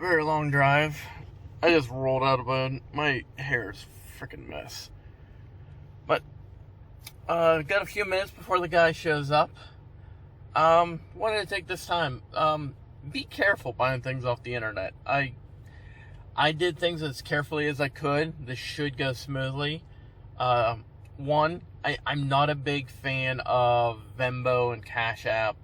very long drive. I just rolled out of bed. My hair is a freaking mess. But, got a few minutes before the guy shows up. Wanted to take this time. Be careful buying things off the internet. I did things as carefully as I could. This should go smoothly. One, I'm not a big fan of Venmo and Cash App.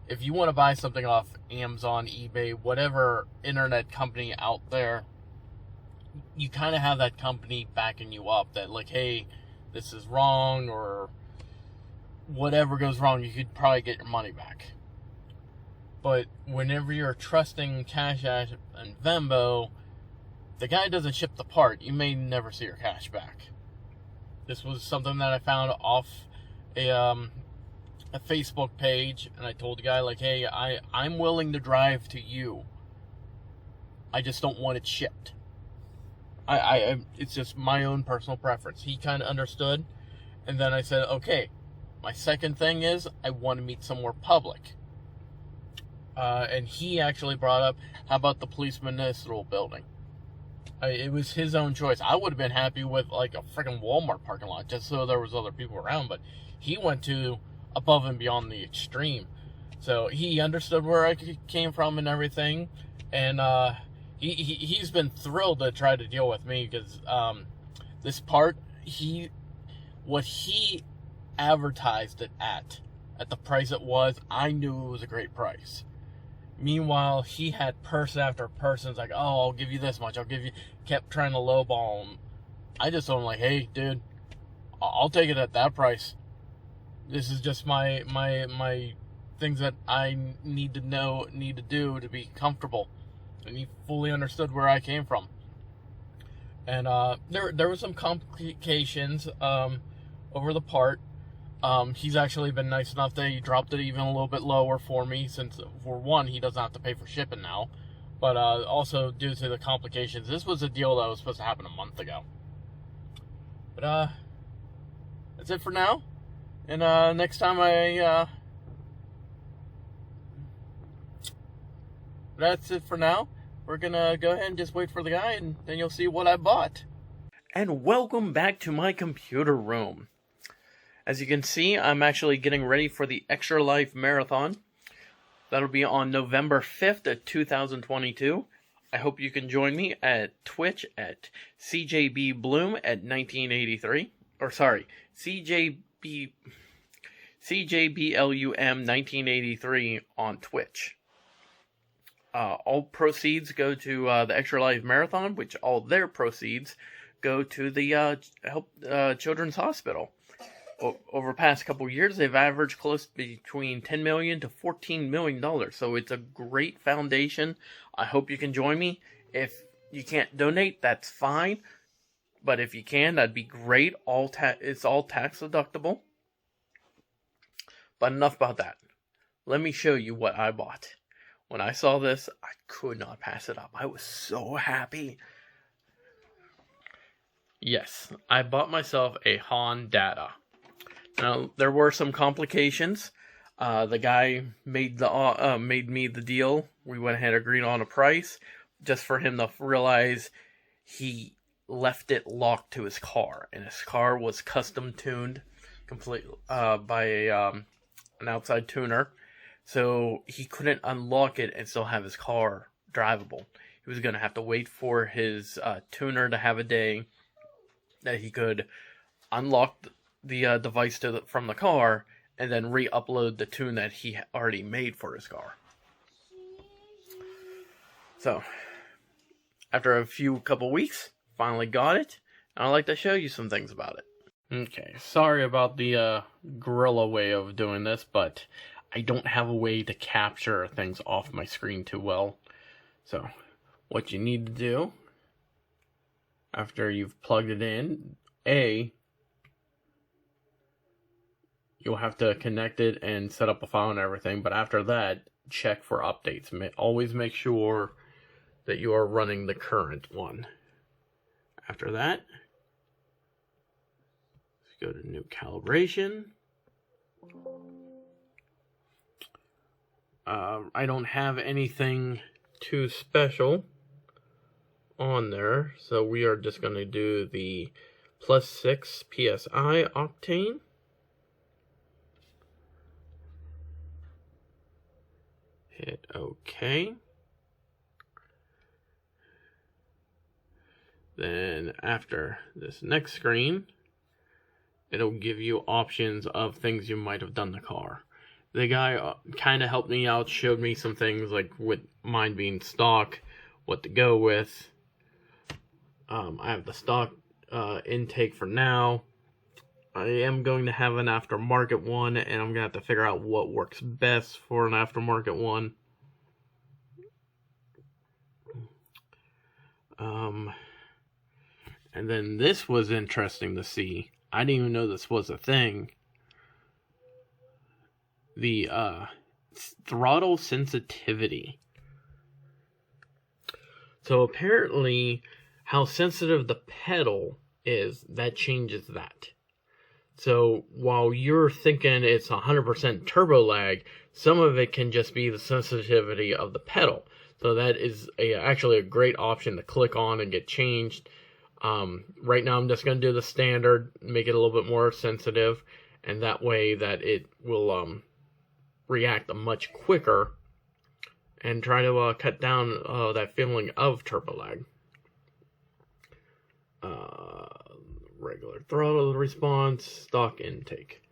If you want to buy something off Amazon, eBay, whatever internet company out there, you kind of have that company backing you up that, like, hey, this is wrong, or whatever goes wrong, you could probably get your money back. But whenever you're trusting Cash App and Venmo, the guy doesn't ship the part. You may never see your cash back. This was something that I found off a Facebook page, and I told the guy, like, hey, I'm willing to drive to you. I just don't want it shipped. It's just my own personal preference. He kind of understood, and then I said, okay, my second thing is I want to meet somewhere public. And he actually brought up, how about the police municipal building? It was his own choice. I would have been happy with, like, a freaking Walmart parking lot, just so there was other people around, but he went to above and beyond the extreme. So he understood where I came from and everything, and he's been thrilled to try to deal with me, because this part, what he advertised it at the price it was, I knew it was a great price. Meanwhile, he had person after person, like, oh, I'll give you this much, kept trying to lowball him. I just told him, like, hey, dude, I'll take it at that price. This is just my things that I need to do to be comfortable. And he fully understood where I came from. And there were some complications over the part. He's actually been nice enough that he dropped it even a little bit lower for me, since, for one, he doesn't have to pay for shipping now. But also, due to the complications, this was a deal that was supposed to happen a month ago. But that's it for now. And next time that's it for now. We're gonna go ahead and just wait for the guy, and then you'll see what I bought. And welcome back to my computer room. As you can see, I'm actually getting ready for the Extra Life Marathon. That'll be on November 5th of 2022. I hope you can join me at Twitch at CJB at 1983. Or sorry, CJBLUM 1983 on Twitch. All proceeds go to the Extra Life Marathon, which all their proceeds go to the Children's Hospital. Over the past couple years, they've averaged close between $10 million to $14 million. So it's a great foundation. I hope you can join me. If you can't donate, that's fine. But if you can, that'd be great. It's all tax deductible. But enough about that. Let me show you what I bought. When I saw this, I could not pass it up. I was so happy. Yes, I bought myself a Honda. Now, there were some complications. The guy made me the deal. We went ahead and agreed on a price, just for him to realize he left it locked to his car, and his car was custom tuned completely by an outside tuner, so he couldn't unlock it and still have his car drivable. He was going to have to wait for his tuner to have a day that he could unlock the device from the car, and then re-upload the tune that he already made for his car. So, after a couple weeks, finally got it, and I'd like to show you some things about it. Okay, sorry about the guerrilla way of doing this, but I don't have a way to capture things off my screen too well. So, what you need to do, after you've plugged it in, you'll have to connect it and set up a file and everything, but after that, check for updates. Always make sure that you are running the current one. After that, let's go to new calibration. I don't have anything too special. on there. So we are just going to do the +6 PSI octane. Hit OK. Then after this next screen, it'll give you options of things you might have done the car. The guy kind of helped me out, showed me some things like with mine being stock, what to go with. I have the stock intake for now. I am going to have an aftermarket one, and I'm going to have to figure out what works best for an aftermarket one. And then this was interesting to see. I didn't even know this was a thing. The throttle sensitivity. So apparently, how sensitive the pedal is, that changes that. So while you're thinking it's 100% turbo lag, some of it can just be the sensitivity of the pedal. So that is actually a great option to click on and get changed. Right now I'm just going to do the standard, make it a little bit more sensitive, and that way that it will react much quicker and try to cut down that feeling of turbo lag. Regular throttle response, stock intake.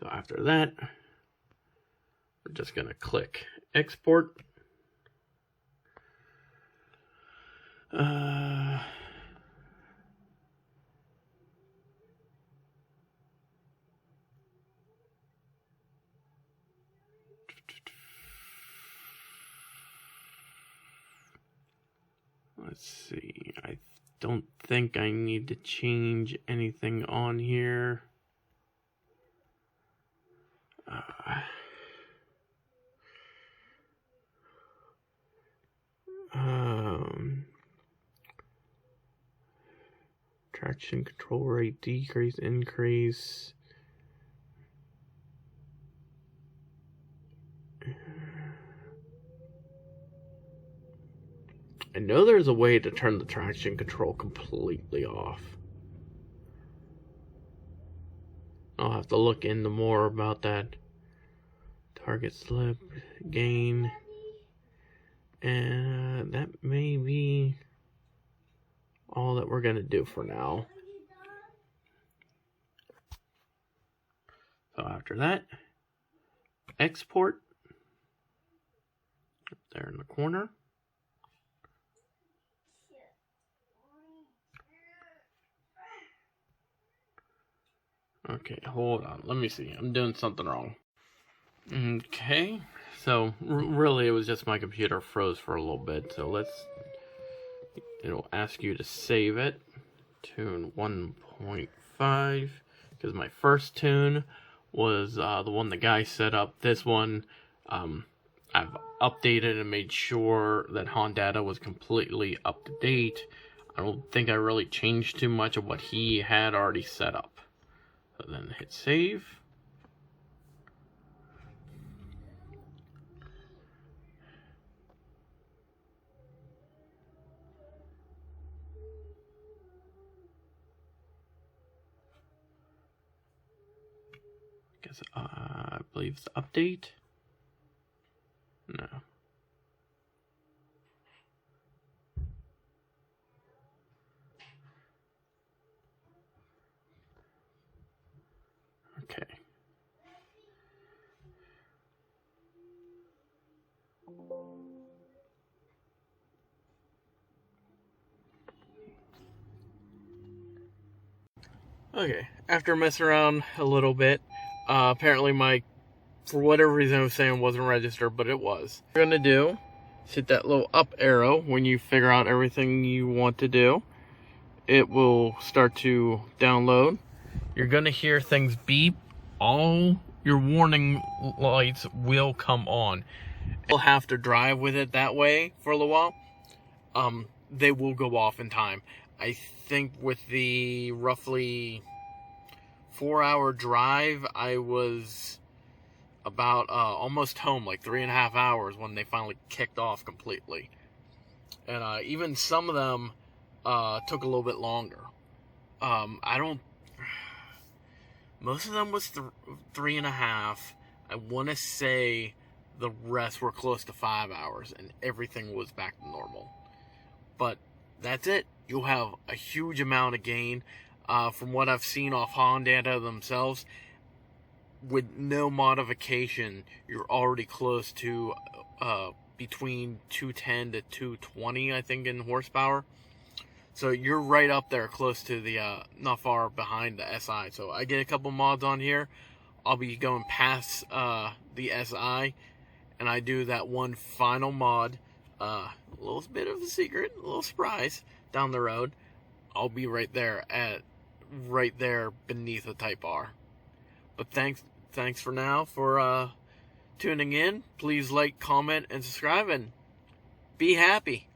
So after that, we're just going to click export. Let's see. I don't think I need to change anything on here. Traction control rate decrease, increase. I know there's a way to turn the traction control completely off. I'll have to look into more about that. Target slip, gain, and that may be all that we're going to do for now. So after that, export, up there in the corner. Okay, hold on. Let me see. I'm doing something wrong. Okay, so really it was just my computer froze for a little bit. So it'll ask you to save it. Tune 1.5, because my first tune was the one the guy set up. This one, I've updated and made sure that Honda was completely up to date. I don't think I really changed too much of what he had already set up. So then hit save. Guess I believe it's update. No. Okay. Okay, after messing around a little bit, apparently for whatever reason I was saying wasn't registered, but it was. What you're gonna do is hit that little up arrow when you figure out everything you want to do. It will start to download. You're gonna hear things beep. All your warning lights will come on. You'll have to drive with it that way for a little while. They will go off in time. I think with the roughly 4-hour drive, I was about almost home, like 3.5 hours when they finally kicked off completely. And even some of them, took a little bit longer. I don't. Most of them was 3.5. I want to say the rest were close to 5 hours, and everything was back to normal. But that's it. You'll have a huge amount of gain. From what I've seen off Honda themselves, with no modification, you're already close to between 210 to 220, I think, in horsepower. So you're right up there, close to the, not far behind the SI. So I get a couple mods on here, I'll be going past the SI, and I do that one final mod, a little bit of a secret, a little surprise down the road. I'll be right there beneath a Type R. But thanks for now for tuning in. Please like, comment, and subscribe, and be happy.